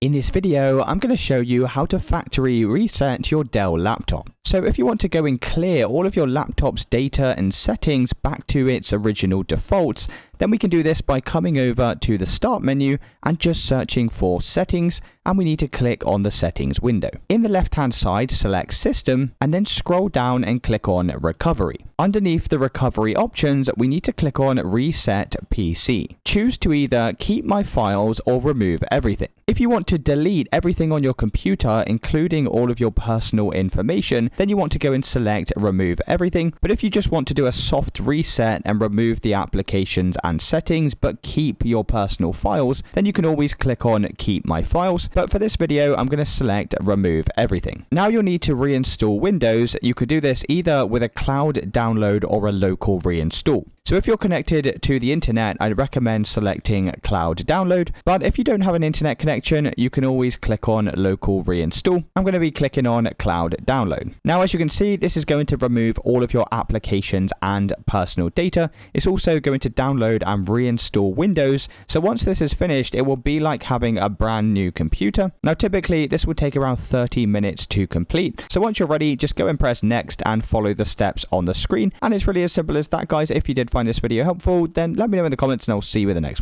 In this video, I'm going to show you how to factory reset your Dell laptop. So if you want to go and clear all of your laptop's data and settings back to its original defaults, then we can do this by coming over to the Start menu and just searching for Settings, and we need to click on the Settings window. In the left-hand side, select System, and then scroll down and click on Recovery. Underneath the Recovery options, we need to click on Reset PC. Choose to either keep my files or remove everything. If you want to delete everything on your computer, including all of your personal information, then you want to go and select Remove Everything. But if you just want to do a soft reset and remove the applications and settings, but keep your personal files, then you can always click on Keep My Files. But for this video, I'm going to select Remove Everything. Now you'll need to reinstall Windows. You could do this either with a cloud download or a local reinstall. So if you're connected to the internet, I'd recommend selecting cloud download. But if you don't have an internet connection, you can always click on local reinstall. I'm going to be clicking on cloud download. Now, as you can see, this is going to remove all of your applications and personal data. It's also going to download and reinstall Windows. So once this is finished, it will be like having a brand new computer. Now, typically this would take around 30 minutes to complete. So once you're ready, just go and press next and follow the steps on the screen. And it's really as simple as that, guys. If you did find this video helpful, then let me know in the comments and I'll see you in the next one.